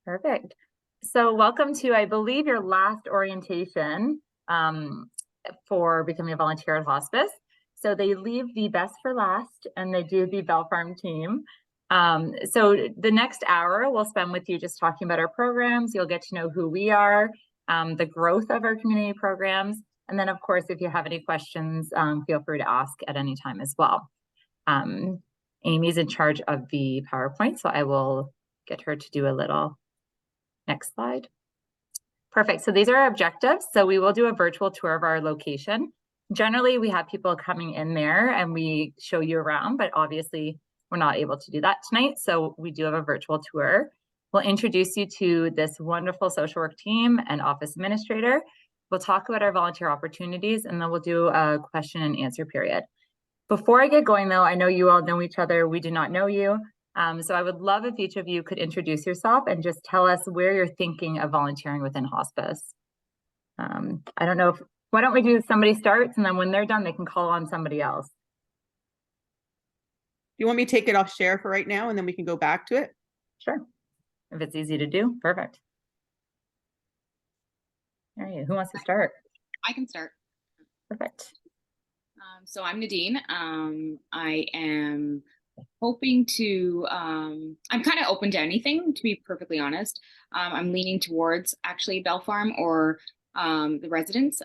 Perfect. So welcome to, I believe, your last orientation for becoming a volunteer at hospice. So they leave the best for last and they do the Bell Farm team. So the next hour we'll spend with you just talking about our programs. You'll get to know who we are, the growth of our community programs. And then, of course, if you have any questions, feel free to ask at any time as well. Amy's in charge of the PowerPoint, so I will get her to do a little. Next slide. Perfect. So these are our objectives. So we will do a virtual tour of our location. Generally, we have people coming in there and we show you around, but obviously we're not able to do that tonight. So we do have a virtual tour. We'll introduce you to this wonderful social work team and office administrator. We'll talk about our volunteer opportunities and then we'll do a question and answer period. Before I get going though, I know you all know each other. We do not know you. So I would love if each of you could introduce yourself and just tell us where you're thinking of volunteering within hospice. I don't know if, why don't we do somebody starts and then when they're done, they can call on somebody else. You want me to take it off share for right now and then we can go back to it? Sure. If it's easy to do, perfect. All right, who wants to start? I can start. Perfect. So I'm Nadine. I am hoping to, I'm kind of open to anything, to be perfectly honest. I'm leaning towards actually Bell Farm or the residents,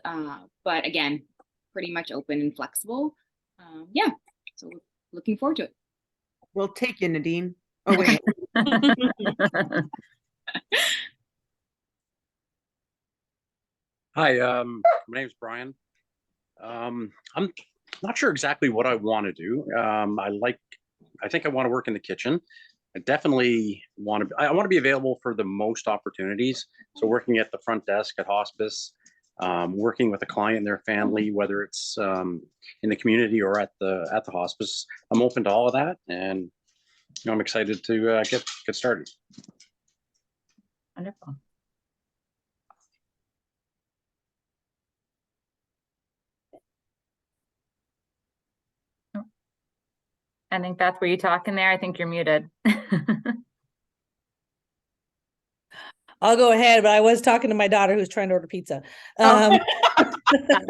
but again, pretty much open and flexible. Yeah, so looking forward to it. We'll take you, Nadine. Oh, wait. Hi, my name's Brian. I'm not sure exactly what I want to do. I think I want to work in the kitchen. I definitely want to be available for the most opportunities. So working at the front desk at hospice, working with a client and their family, whether it's in the community or at the hospice, I'm open to all of that, and I'm excited to get started. Wonderful. I think that's where you talk in there. I think you're muted. I'll go ahead, but I was talking to my daughter who's trying to order pizza. That's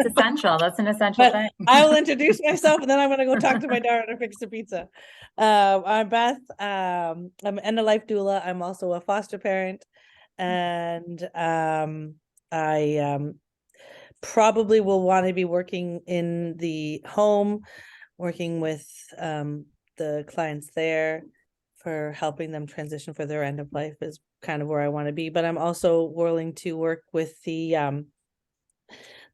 essential. That's an essential thing. I will introduce myself and then I'm going to go talk to my daughter to fix the pizza. I'm Beth. I'm an end-of-life doula. I'm also a foster parent. And I probably will want to be working in the home, working with the clients there for helping them transition for their end of life is kind of where I want to be. But I'm also willing to work with the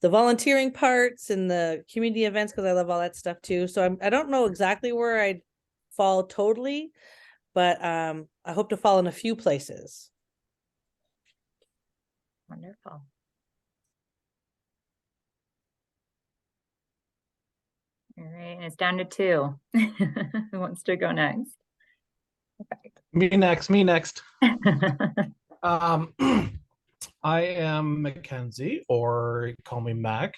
volunteering parts and the community events because I love all that stuff too. So I don't know exactly where I'd fall totally, but I hope to fall in a few places. Wonderful. All right, and it's down to 2. Who wants to go next? Perfect. Me next. I am Mackenzie, or call me Mac.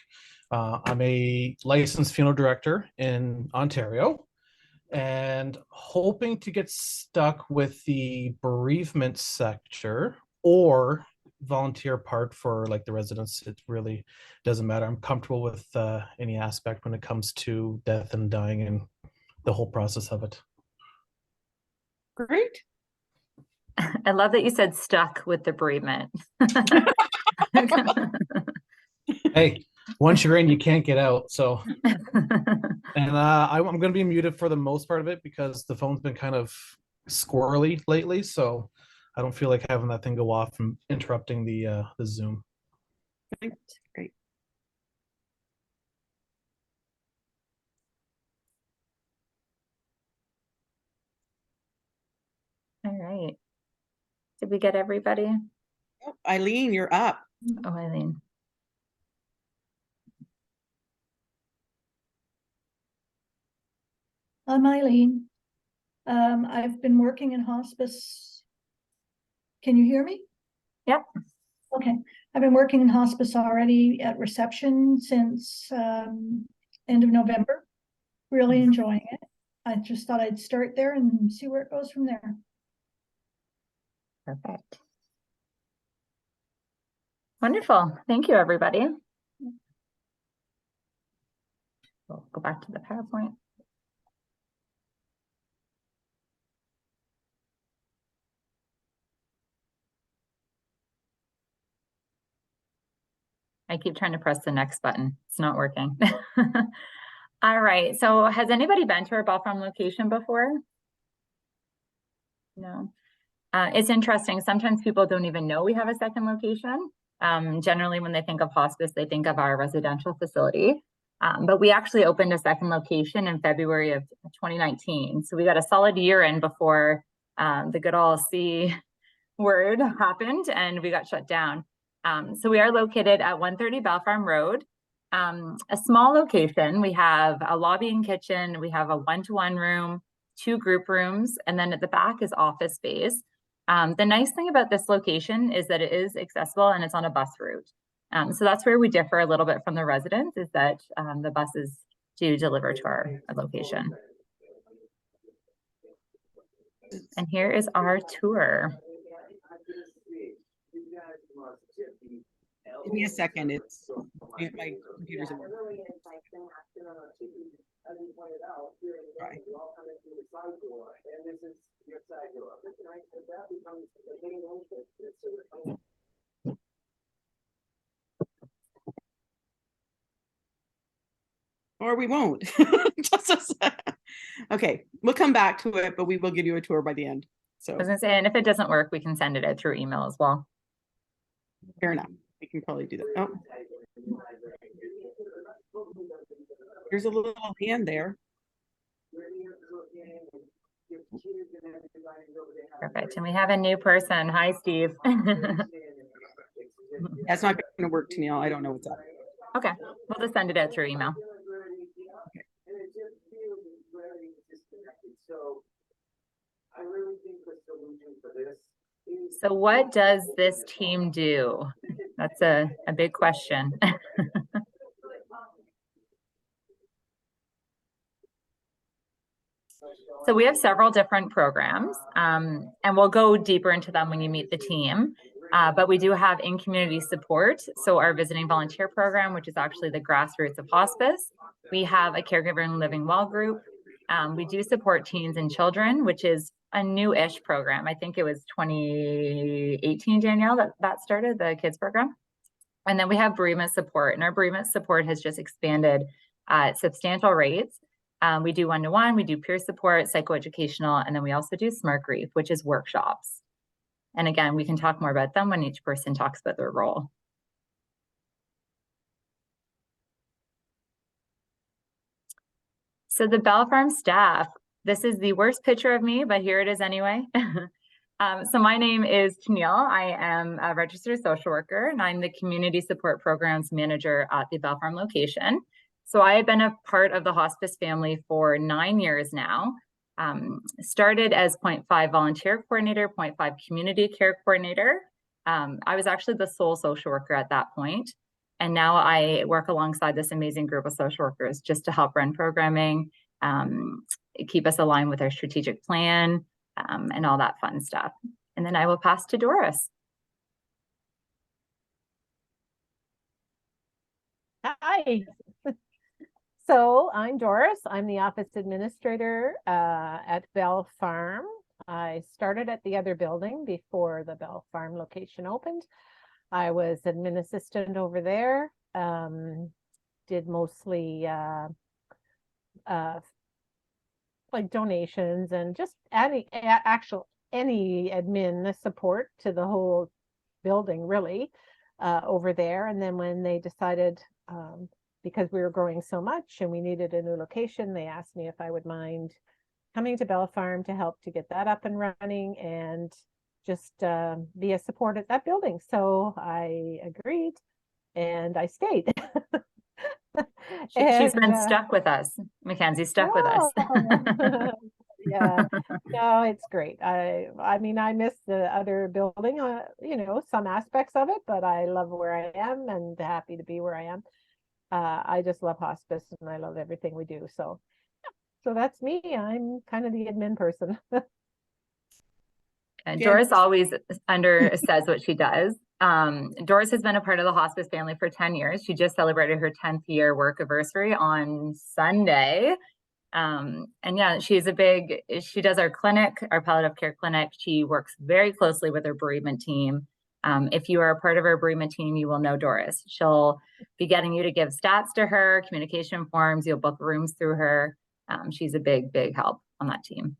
I'm a licensed funeral director in Ontario and hoping to get stuck with the bereavement sector or volunteer part for like the residents. It really doesn't matter. I'm comfortable with any aspect when it comes to death and dying and the whole process of it. Great. I love that you said stuck with the bereavement. Hey, once you're in, you can't get out. So, and I'm going to be muted for the most part of it because the phone's been kind of squirrely lately. So I don't feel like having that thing go off and interrupting the Zoom. Great. All right. Did we get everybody? Oh, Eileen, you're up. Oh, Eileen. I'm Eileen. I've been working in hospice. Can you hear me? Yep. Okay. I've been working in hospice already at reception since end of November. Really enjoying it. I just thought I'd start there and see where it goes from there. Perfect. Wonderful. Thank you, everybody. We'll go back to the PowerPoint. I keep trying to press the next button. It's not working. All right. So has anybody been to our Bell Farm location before? No. It's interesting. Sometimes people don't even know we have a second location. Generally, when they think of hospice, they think of our residential facility. But we actually opened a second location in February of 2019. So we got a solid year in before the good old C word happened and we got shut down. So we are located at 130 Bell Farm Road. A small location. We have a lobby and kitchen. We have a one-to-one room, 2 group rooms, and then at the back is office space. The nice thing about this location is that it is accessible and it's on a bus route. So that's where we differ a little bit from the residents, is that the buses do deliver to our location. And here is our tour. Give me a second. It's my computer's at work. Right. Or we won't. Just a sec. Okay, we'll come back to it, but we will give you a tour by the end. So I was gonna say, and if it doesn't work, we can send it out through email as well. fair enough. We can probably do that. Oh. There's a little hand there. Perfect. And we have a new person. Hi, Steve. That's not going to work, Tennille. I don't know what's up. Okay, we'll just send it out through email. So what does this team do? That's a big question. So we have several different programs, and we'll go deeper into them when you meet the team. But we do have in-community support. So our visiting volunteer program, which is actually the grassroots of hospice. We have a caregiver and living well group. We do support teens and children, which is a new-ish program. I think it was 2018, Danielle, that started the kids program. And then we have bereavement support, and our bereavement support has just expanded at substantial rates. We do one-to-one, we do peer support, psychoeducational, and then we also do Smart Grief, which is workshops. And again, we can talk more about them when each person talks about their role. So the Bell Farm staff, this is the worst picture of me, but here it is anyway. So my name is Tennille. I am a registered social worker, and I'm the community support programs manager at the Bell Farm location. So I have been a part of the hospice family for 9 years now. Started as 0.5 volunteer coordinator, 0.5 community care coordinator. I was actually the sole social worker at that point. And now I work alongside this amazing group of social workers just to help run programming, keep us aligned with our strategic plan, and all that fun stuff. And then I will pass to Doris. Hi. So I'm Doris. I'm the office administrator at Bell Farm. I started at the other building before the Bell Farm location opened. I was admin assistant over there, did mostly like donations and just any admin support to the whole building really over there. And then when they decided, because we were growing so much and we needed a new location, they asked me if I would mind coming to Bell Farm to help to get that up and running and just be a support at that building. So I agreed and I stayed. She's been stuck with us. Mackenzie's stuck with us. Yeah, no, it's great. I mean, I miss the other building, you know, some aspects of it, but I love where I am and happy to be where I am. I just love hospice and I love everything we do. So So that's me. I'm kind of the admin person. And Jen? Doris always says what she does. Doris has been a part of the hospice family for 10 years. She just celebrated her 10th year work anniversary on Sunday. And yeah, she does our clinic, our palliative care clinic. She works very closely with her bereavement team. If you are a part of our bereavement team, you will know Doris. She'll be getting you to give stats to her, communication forms, you'll book rooms through her. She's a big, big help on that team.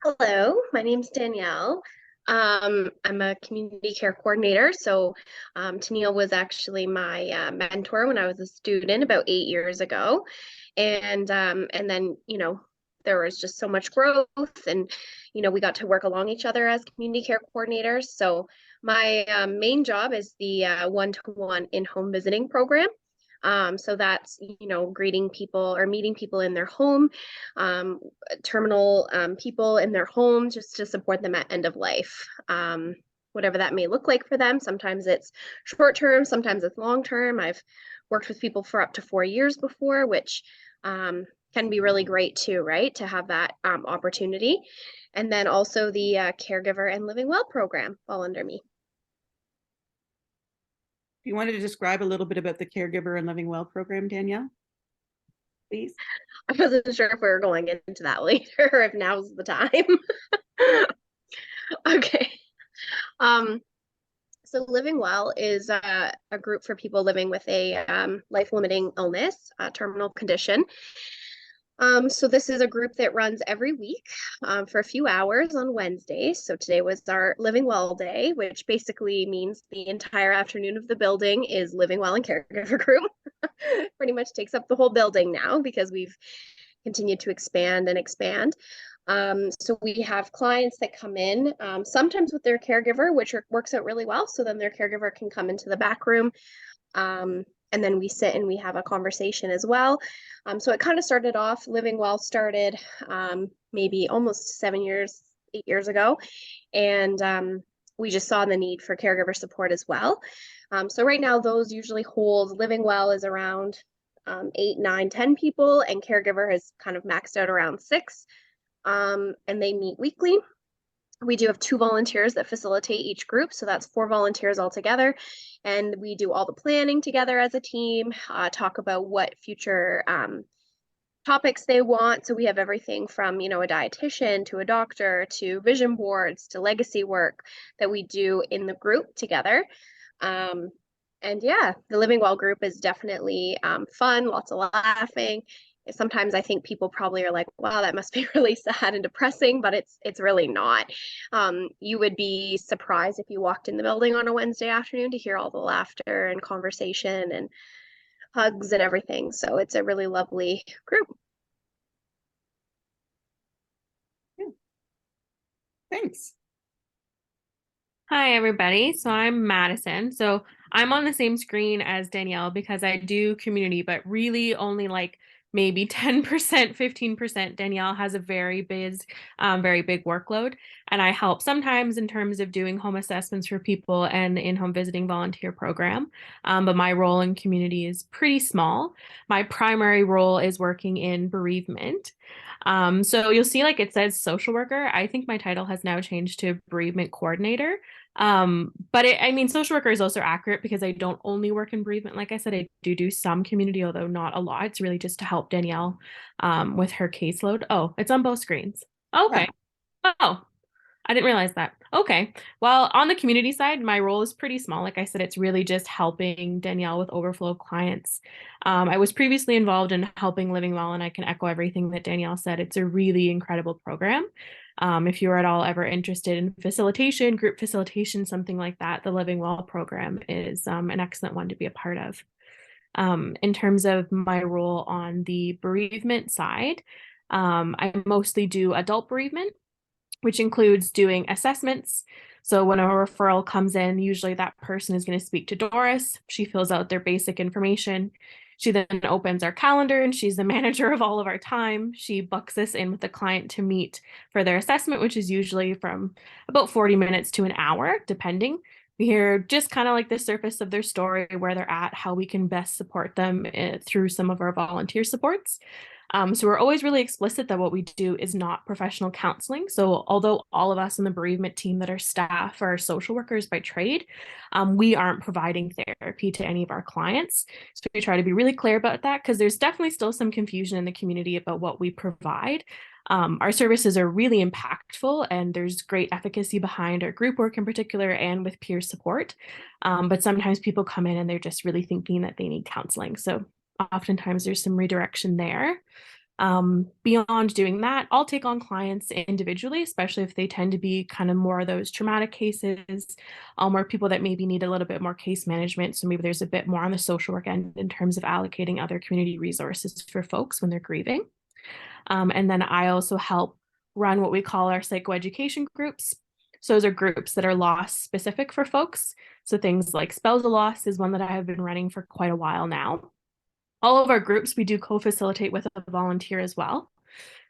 Hello, my name's Danielle. I'm a community care coordinator. So Tennille was actually my mentor when I was a student about 8 years ago. And then, there was just so much growth and, we got to work along each other as community care coordinators. So my main job is the one-to-one in-home visiting program. So that's, greeting people or meeting people in their home, terminal people in their home, just to support them at end of life. Whatever that may look like for them. Sometimes it's short term, sometimes it's long term. I've worked with people for up to 4 years before, which can be really great too, right? To have that opportunity. And then also the Caregiver and Living Well program fall under me. Do you want to describe a little bit about the Caregiver and Living Well program, Danielle? Please. I wasn't sure if we were going into that later or if now's the time. Okay. So Living Well is a group for people living with a life-limiting illness, a terminal condition. So this is a group that runs every week for a few hours on Wednesdays. So today was our Living Well day, which basically means the entire afternoon of the building is Living Well and Caregiver group. Pretty much takes up the whole building now because we've continued to expand and expand. So we have clients that come in, sometimes with their caregiver, which works out really well. So then their caregiver can come into the back room. And then we sit and we have a conversation as well. So it kind of started off, Living Well started maybe almost 8 years ago. And we just saw the need for caregiver support as well. So right now those usually hold, Living Well is around 8, 9, 10 people, and caregiver has kind of maxed out around 6. And they meet weekly. We do have 2 volunteers that facilitate each group. So that's 4 volunteers altogether. And we do all the planning together as a team, talk about what future topics they want. So we have everything from, a dietitian to a doctor to vision boards to legacy work that we do in the group together. And yeah, the Living Well group is definitely fun, lots of laughing. Sometimes I think people probably are like, wow, that must be really sad and depressing, but it's really not. You would be surprised if you walked in the building on a Wednesday afternoon to hear all the laughter and conversation and hugs and everything. So it's a really lovely group. Yeah. Thanks. Hi, everybody. So I'm Madison. So I'm on the same screen as Danielle because I do community, but really only like maybe 10%, 15%. Danielle has a very big workload. And I help sometimes in terms of doing home assessments for people and the in-home visiting volunteer program. But my role in community is pretty small. My primary role is working in bereavement. So you'll see like it says social worker. I think my title has now changed to bereavement coordinator. But social worker is also accurate because I don't only work in bereavement. Like I said, I do some community, although not a lot. It's really just to help Danielle with her caseload. Oh, it's on both screens. Okay. Oh, I didn't realize that. Okay. Well, on the community side, my role is pretty small. Like I said, it's really just helping Danielle with overflow clients. I was previously involved in helping Living Well, and I can echo everything that Danielle said. It's a really incredible program. If you're at all ever interested in facilitation, group facilitation, something like that, the Living Well program is an excellent one to be a part of. In terms of my role on the bereavement side, I mostly do adult bereavement, which includes doing assessments. So when a referral comes in, usually that person is going to speak to Doris. She fills out their basic information. She then opens our calendar and she's the manager of all of our time. She books us in with the client to meet for their assessment, which is usually from about 40 minutes to an hour, depending. We hear just kind of like the surface of their story, where they're at, how we can best support them through some of our volunteer supports. So we're always really explicit that what we do is not professional counseling. So although all of us on the bereavement team that are staff are social workers by trade, we aren't providing therapy to any of our clients. So we try to be really clear about that, because there's definitely still some confusion in the community about what we provide. Our services are really impactful, and there's great efficacy behind our group work in particular and with peer support. But sometimes people come in and they're just really thinking that they need counseling. So oftentimes there's some redirection there. Beyond doing that, I'll take on clients individually, especially if they tend to be kind of more of those traumatic cases, more people that maybe need a little bit more case management. So maybe there's a bit more on the social work end in terms of allocating other community resources for folks when they're grieving. And then I also help run what we call our psychoeducation groups. So those are groups that are loss specific for folks. So things like spousal loss is one that I have been running for quite a while now. All of our groups, we do co-facilitate with a volunteer as well.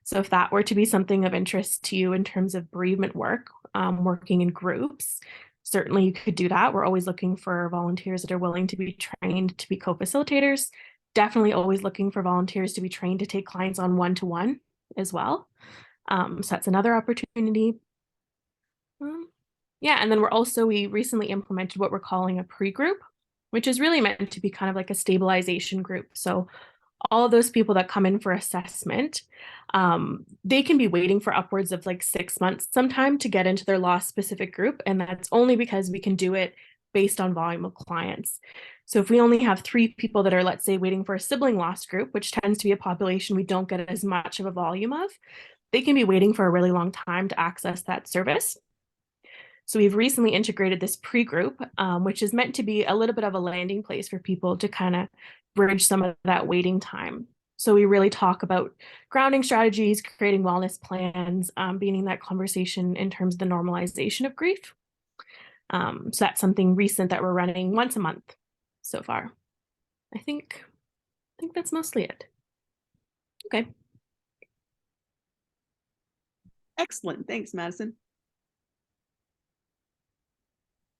So if that were to be something of interest to you in terms of bereavement work, working in groups, certainly you could do that. We're always looking for volunteers that are willing to be trained to be co-facilitators. Definitely always looking for volunteers to be trained to take clients on one-to-one as well. So that's another opportunity. Yeah, and then we recently implemented what we're calling a pre-group, which is really meant to be kind of like a stabilization group. So all of those people that come in for assessment, they can be waiting for upwards of like 6 months sometime to get into their loss specific group. And that's only because we can do it based on volume of clients. So if we only have 3 people that are, let's say, waiting for a sibling loss group, which tends to be a population we don't get as much of a volume of, they can be waiting for a really long time to access that service. So we've recently integrated this pre-group, which is meant to be a little bit of a landing place for people to kind of bridge some of that waiting time. So we really talk about grounding strategies, creating wellness plans, being in that conversation in terms of the normalization of grief. So that's something recent that we're running once a month so far. I think that's mostly it. Okay. Excellent. Thanks, Madison.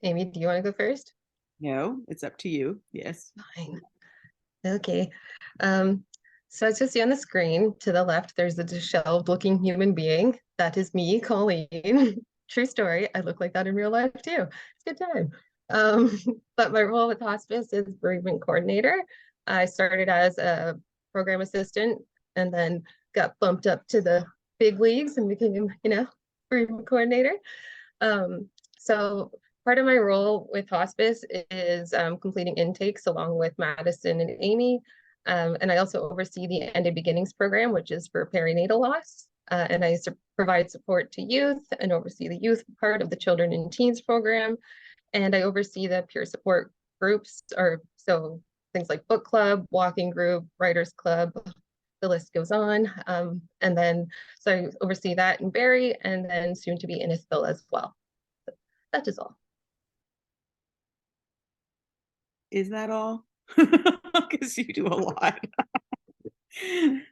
Amy, do you want to go first? No, it's up to you. Yes. Fine. Okay. So as you see on the screen to the left, there's a disheveled looking human being. That is me, Colleen. True story. I look like that in real life too. It's a good time. But my role with hospice is bereavement coordinator. I started as a program assistant and then got bumped up to the big leagues and became, bereavement coordinator. So part of my role with hospice is completing intakes along with Madison and Amy. And I also oversee the Ended Beginnings program, which is for perinatal loss. And I provide support to youth and oversee the youth part of the children and teens program. And I oversee the peer support groups, or so things like book club, walking group, writers club, the list goes on. And then, so I oversee that in Barrie and then soon to be Innisfil as well. So that is all. Is that all? Because you do a lot.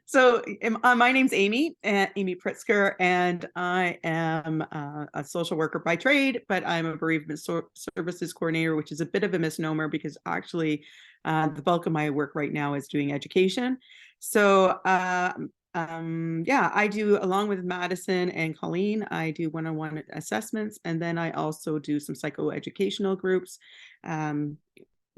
So my name's Amy Pritzker, and I am a social worker by trade, but I'm a bereavement services coordinator, which is a bit of a misnomer because actually the bulk of my work right now is doing education. So yeah, I do, along with Madison and Colleen, I do one-on-one assessments, and then I also do some psychoeducational groups.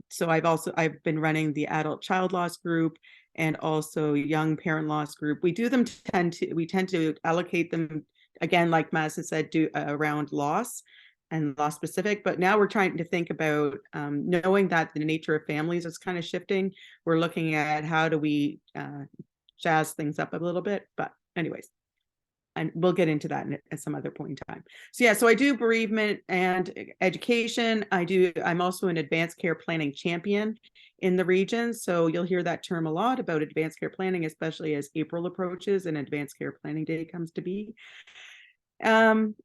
So I've been running the adult child loss group and also young parent loss group. We tend to allocate them, again, like Madison said, around loss and loss specific. But now we're trying to think about knowing that the nature of families is kind of shifting. We're looking at how do we jazz things up a little bit. But anyways, and we'll get into that at some other point in time. So yeah, so I do bereavement and education. I'm also an advanced care planning champion in the region. So you'll hear that term a lot about advanced care planning, especially as April approaches and Advanced Care Planning Day comes to be. And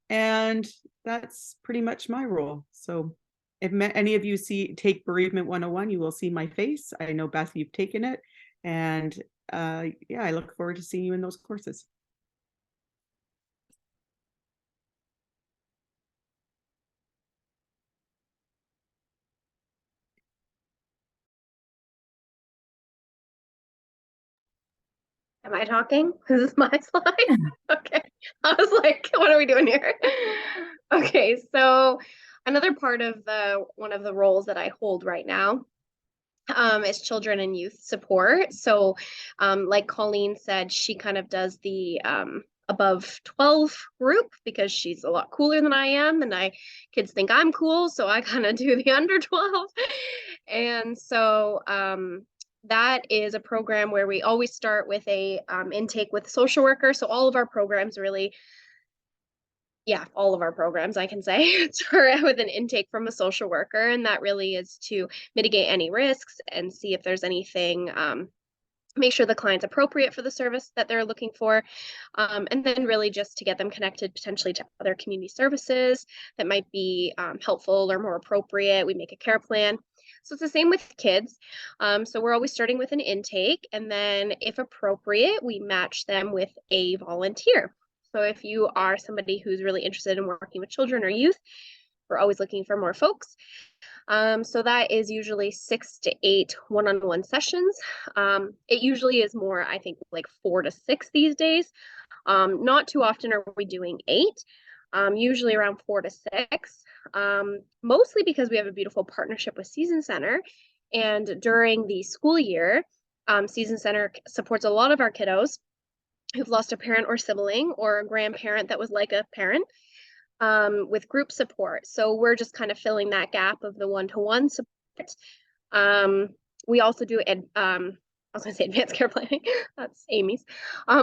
that's pretty much my role. So if any of you take Bereavement 101, you will see my face. I know, Beth, you've taken it. And yeah, I look forward to seeing you in those courses. Am I talking? Is this my slide? Okay. I was like, what are we doing here? Okay, so another part of one of the roles that I hold right now is children and youth support. So like Colleen said, she kind of does the above 12 group because she's a lot cooler than I am, and kids think I'm cool, so I kind of do the under 12. And so that is a program where we always start with a intake with social worker. So all of our programs really, all of our programs, I can say, start with an intake from a social worker, and that really is to mitigate any risks and see if there's anything, make sure the client's appropriate for the service that they're looking for, and then really just to get them connected potentially to other community services that might be helpful or more appropriate. We make a care plan. So it's the same with kids. So we're always starting with an intake, and then if appropriate, we match them with a volunteer. So if you are somebody who's really interested in working with children or youth, we're always looking for more folks. So that is usually 6 to 8 one-on-one sessions. It usually is more, I think, like 4 to 6 these days. Not too often are we doing 8, usually around 4 to 6, mostly because we have a beautiful partnership with Season Center. And during the school year, Season Center supports a lot of our kiddos who've lost a parent or sibling or a grandparent that was like a parent, with group support. So we're just kind of filling that gap of the one-to-one support. We also do, I was going to say advanced care planning, that's Amy's.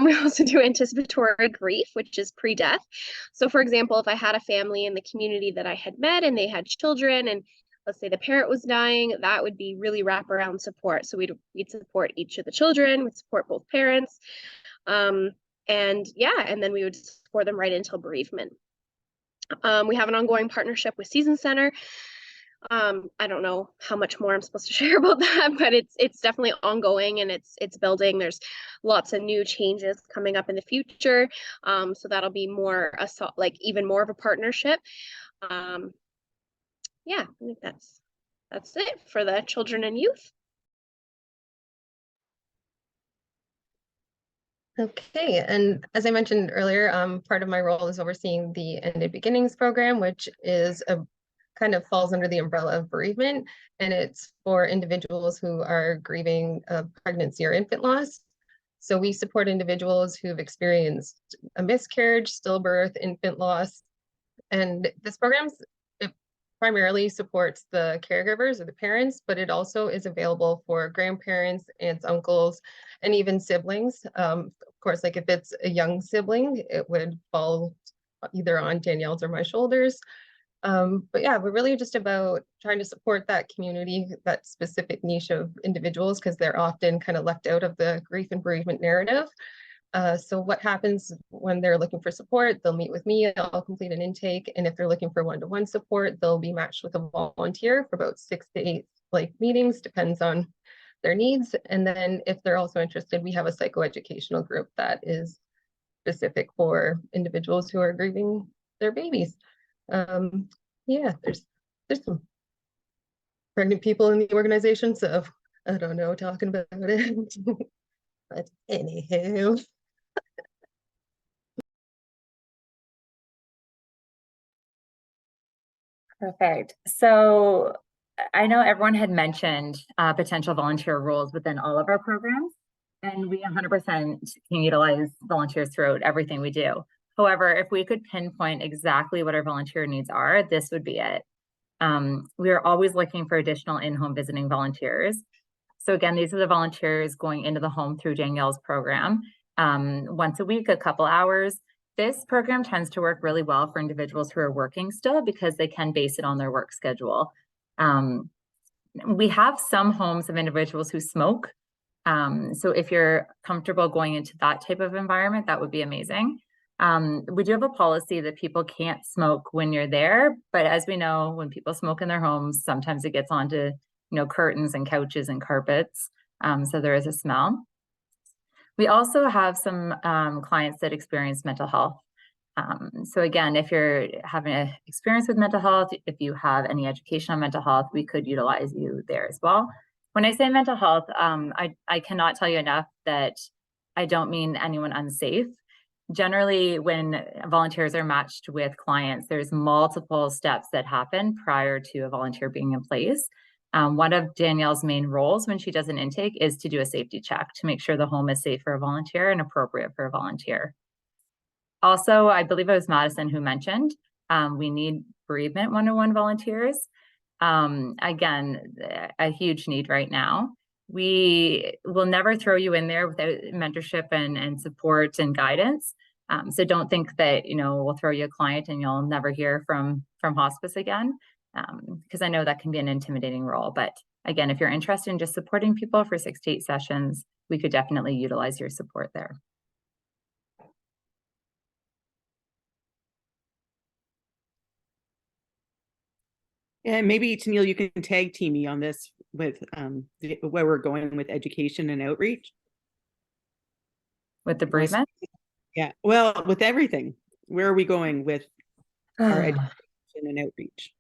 We also do anticipatory grief, which is pre-death. So for example, if I had a family in the community that I had met and they had children, and let's say the parent was dying, that would be really wraparound support. So we'd support each of the children, we'd support both parents. And then we would support them right until bereavement. We have an ongoing partnership with Season Center. I don't know how much more I'm supposed to share about that, but it's definitely ongoing and it's building. There's lots of new changes coming up in the future. So that'll be more even more of a partnership. I think that's it for the children and youth. Okay, and as I mentioned earlier, part of my role is overseeing the Ended Beginnings program, which is kind of falls under the umbrella of bereavement, and it's for individuals who are grieving a pregnancy or infant loss. So we support individuals who've experienced a miscarriage, stillbirth, infant loss, and this program primarily supports the caregivers or the parents, but it also is available for grandparents, aunts, uncles, and even siblings. Of course, like if it's a young sibling, it would fall either on Danielle's or my shoulders. But yeah, we're really just about trying to support that community, that specific niche of individuals, because they're often kind of left out of the grief and bereavement narrative. So what happens when they're looking for support, they'll meet with me, I'll complete an intake. And if they're looking for one-to-one support, they'll be matched with a volunteer for about 6 to 8 meetings, depends on their needs. And then if they're also interested, we have a psychoeducational group that is specific for individuals who are grieving their babies. There's some pregnant people in the organization, so I don't know, talking about it. But anywho. Perfect. So I know everyone had mentioned potential volunteer roles within all of our programs, and we 100% can utilize volunteers throughout everything we do. However, if we could pinpoint exactly what our volunteer needs are, this would be it. We are always looking for additional in-home visiting volunteers. So again, these are the volunteers going into the home through Danielle's program. Once a week, a couple hours. This program tends to work really well for individuals who are working still because they can base it on their work schedule. We have some homes of individuals who smoke. So if you're comfortable going into that type of environment, that would be amazing. We do have a policy that people can't smoke when you're there, but as we know, when people smoke in their homes, sometimes it gets onto, curtains and couches and carpets. So there is a smell. We also have some clients that experience mental health. So again, if you're having an experience with mental health, if you have any education on mental health, we could utilize you there as well. When I say mental health, I cannot tell you enough that I don't mean anyone unsafe. Generally, when volunteers are matched with clients, there's multiple steps that happen prior to a volunteer being in place. One of Danielle's main roles when she does an intake is to do a safety check to make sure the home is safe for a volunteer and appropriate for a volunteer. Also, I believe it was Madison who mentioned we need bereavement 101 volunteers. Again, a huge need right now. We will never throw you in there without mentorship and support and guidance. So don't think that, you know, we'll throw you a client and you'll never hear from hospice again, because I know that can be an intimidating role. But again, if you're interested in just supporting people for 6 to 8 sessions, we could definitely utilize your support there. And maybe Tennille, you can tag team me on this with where we're going with education and outreach. With the bereavement? Yeah, well, with everything. Where are we going with our education and outreach?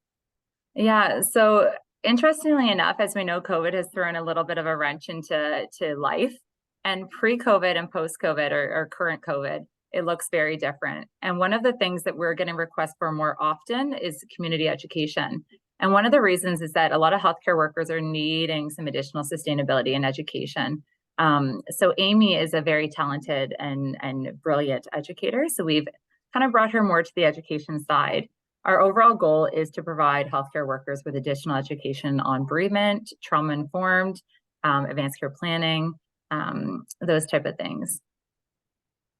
Yeah, so interestingly enough, as we know, COVID has thrown a little bit of a wrench into life, and pre-COVID and post-COVID or current COVID, it looks very different. And one of the things that we're getting requests for more often is community education. And one of the reasons is that a lot of healthcare workers are needing some additional sustainability in education. So Amy is a very talented and brilliant educator. So we've kind of brought her more to the education side. Our overall goal is to provide healthcare workers with additional education on bereavement, trauma-informed, advanced care planning, those type of things.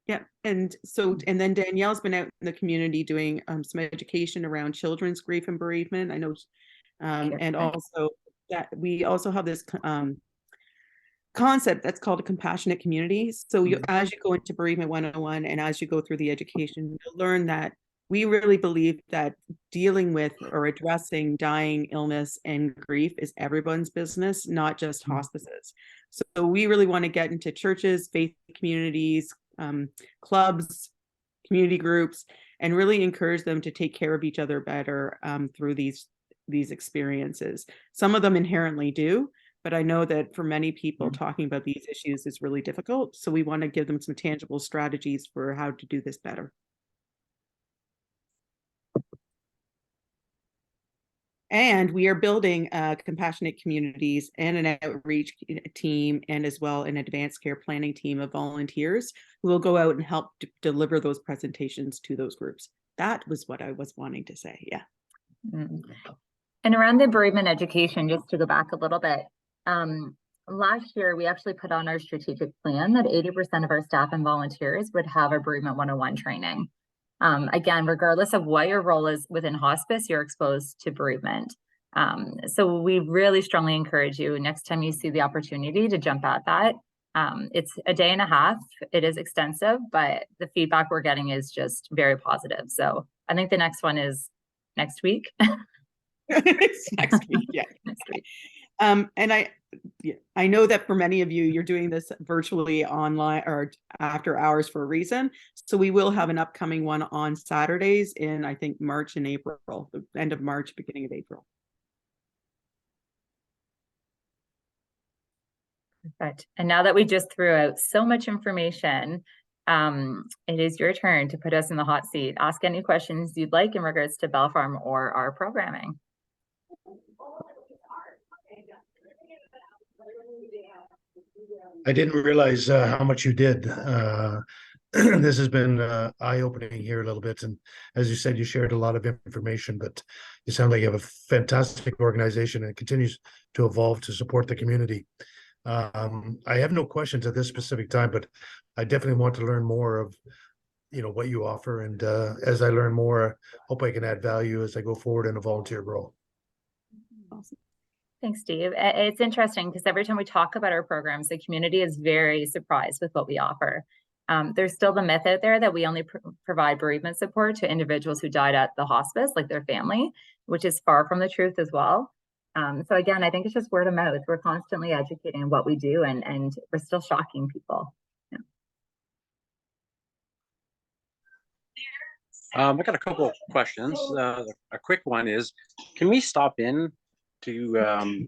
Yeah, and so, and then Danielle's been out in the community doing some education around children's grief and bereavement. I know, and also that we also have this concept that's called a compassionate community. So you, as you go into Bereavement 101 and as you go through the education, you'll learn that we really believe that dealing with or addressing dying, illness, and grief is everyone's business, not just hospices. So we really want to get into churches, faith communities, clubs, community groups, and really encourage them to take care of each other better through these experiences. Some of them inherently do, but I know that for many people talking about these issues is really difficult. So we want to give them some tangible strategies for how to do this better. And we are building compassionate communities and an outreach team, and as well an advanced care planning team of volunteers who will go out and help deliver those presentations to those groups. That was what I was wanting to say. Yeah. And around the bereavement education, just to go back a little bit, last year we actually put on our strategic plan that 80% of our staff and volunteers would have a Bereavement 101 training. Again, regardless of what your role is within hospice, you're exposed to bereavement. So we really strongly encourage you next time you see the opportunity to jump at that. It's a day and a half. It is extensive, but the feedback we're getting is just very positive. So I think the next one is next week. It's next week, yeah. Next week. And I know that for many of you, you're doing this virtually online or after hours for a reason. So we will have an upcoming one on Saturdays in, I think, March and April, the end of March, beginning of April. Perfect. And now that we just threw out so much information, it is your turn to put us in the hot seat. Ask any questions you'd like in regards to Bell Farm or our programming. I didn't realize how much you did. This has been eye-opening here a little bit. And as you said, you shared a lot of information, but you sound like you have a fantastic organization and it continues to evolve to support the community. I have no questions at this specific time, but I definitely want to learn more of, you know, what you offer. And as I learn more, hope I can add value as I go forward in a volunteer role. Awesome. Thanks, Steve. It's interesting because every time we talk about our programs, the community is very surprised with what we offer. There's still the myth out there that we only provide bereavement support to individuals who died at the hospice, like their family, which is far from the truth as well. So again, I think it's just word of mouth. We're constantly educating on what we do, and we're still shocking people. Yeah. I got a couple of questions. A quick one is, can we stop in to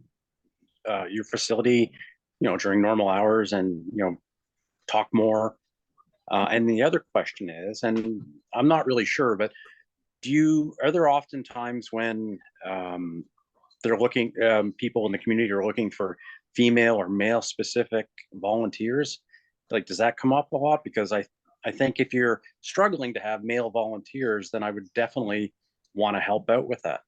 your facility, you know, during normal hours and, you know, talk more. And the other question is, and I'm not really sure, but are there often times when they're looking, people in the community are looking for female or male specific volunteers? Like, does that come up a lot? Because I think if you're struggling to have male volunteers, then I would definitely want to help out with that.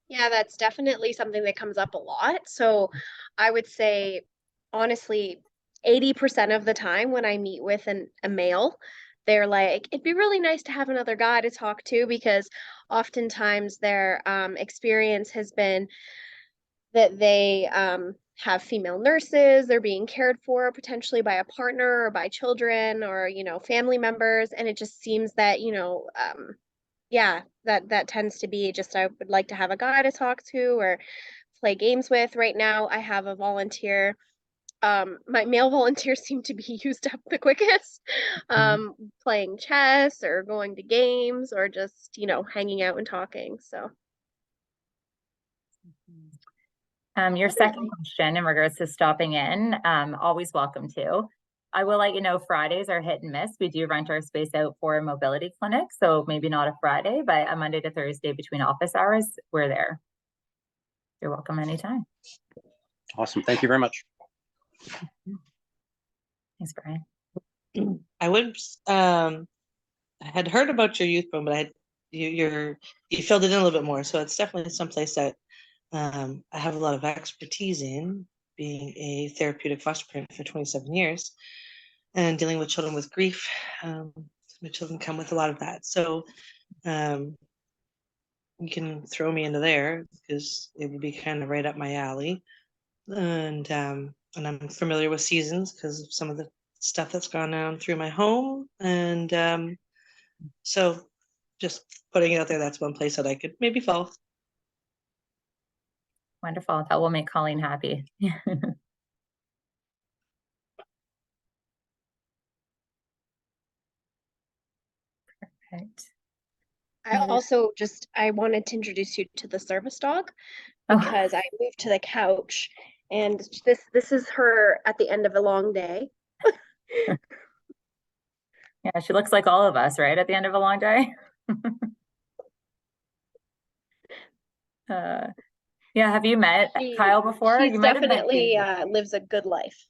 Yeah, that's definitely something that comes up a lot. So I would say, honestly, 80% of the time when I meet with a male, they're like, it'd be really nice to have another guy to talk to, because oftentimes their experience has been that they have female nurses, they're being cared for potentially by a partner or by children or, family members. And it just seems that, yeah, that tends to be just, I would like to have a guy to talk to or play games with. Right now, I have a volunteer. My male volunteers seem to be used up the quickest, playing chess or going to games or just, hanging out and talking. So. Your second question in regards to stopping in, always welcome to. I will let you know Fridays are hit and miss. We do rent our space out for a mobility clinic, so maybe not a Friday, but a Monday to Thursday between office hours, we're there. You're welcome anytime. Awesome. Thank you very much. Thanks, Brian. I would I had heard about your youth program, but you filled it in a little bit more. So it's definitely someplace that I have a lot of expertise in, being a therapeutic foster parent for 27 years and dealing with children with grief. My children come with a lot of that. So you can throw me into there because it would be kind of right up my alley. And I'm familiar with seasons because of some of the stuff that's gone on through my home. And so just putting it out there, that's one place that I could maybe fall. Wonderful. That will make Colleen happy. Perfect. I wanted to introduce you to the service dog Oh. because I moved to the couch and this is her at the end of a long day. Yeah, she looks like all of us, right? At the end of a long day. Yeah, have you met Kyle before? She's You might have met definitely Daisy. lives a good life.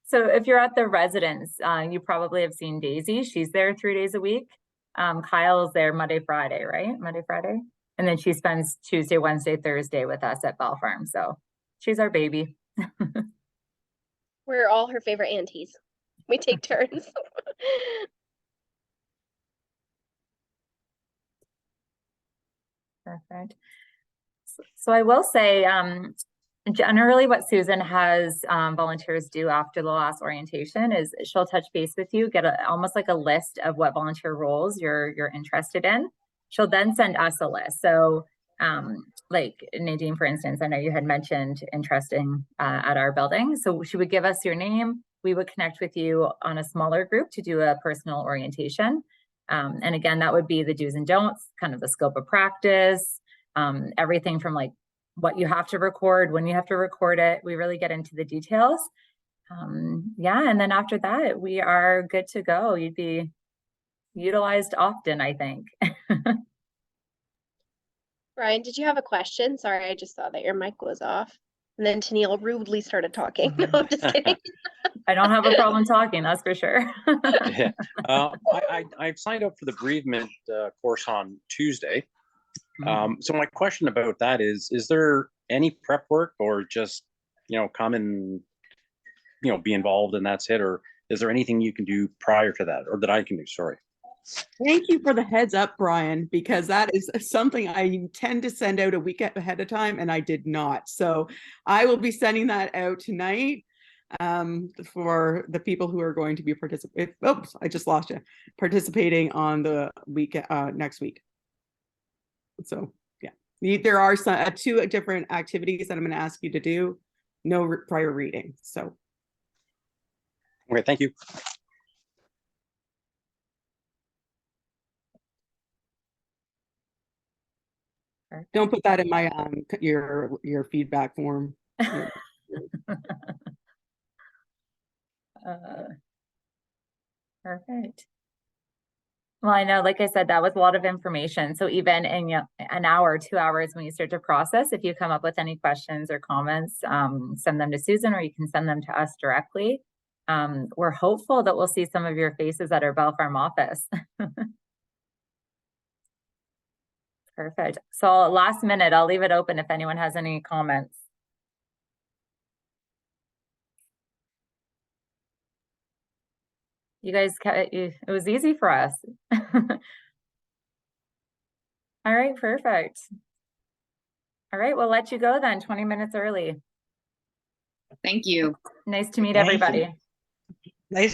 So if you're at the residence, you probably have seen Daisy. She's there 3 days a week. Kyle's there Monday, Friday, right? Monday, Friday. And then she spends Tuesday, Wednesday, Thursday with us at Bell Farm. So she's our baby. We're all her favorite aunties. We take turns. Perfect. So I will say, generally what Susan has volunteers do after the last orientation is she'll touch base with you, get almost like a list of what volunteer roles you're interested in. She'll then send us a list. So like Nadine, for instance, I know you had mentioned interesting at our building. So she would give us your name. We would connect with you on a smaller group to do a personal orientation. And again, that would be the do's and don'ts, kind of the scope of practice, everything from like what you have to record, when you have to record it. We really get into the details. Yeah, and then after that, we are good to go. You'd be utilized often, I think. Brian, did you have a question? Sorry, I just saw that your mic was off. And then Tennille rudely started talking. No, I'm just kidding. I don't have a problem talking, that's for sure. Yeah. I've signed up for the bereavement course on Tuesday. So my question about that is there any prep work or just, come and, be involved and that's it? Or is there anything you can do prior to that or that I can do? Sorry. Thank you for the heads up, Brian, because that is something I tend to send out a week ahead of time, and I did not. So I will be sending that out tonight for the people who are going to be participating. Oops, I just lost you. Participating on the week next week. So yeah, there are some 2 different activities that I'm going to ask you to do. No prior reading. So. Okay, thank you. Don't put that in my your feedback form. Perfect. Well, I know, like I said, that was a lot of information. So even in an hour, 2 hours, when you start to process, if you come up with any questions or comments, send them to Susan, or you can send them to us directly. We're hopeful that we'll see some of your faces at our Bell Farm office. Perfect. So last minute, I'll leave it open if anyone has any comments. You guys, it was easy for us. All right, perfect. All right, we'll let you go then, 20 minutes early. Thank you. Nice to meet Thank you. everybody.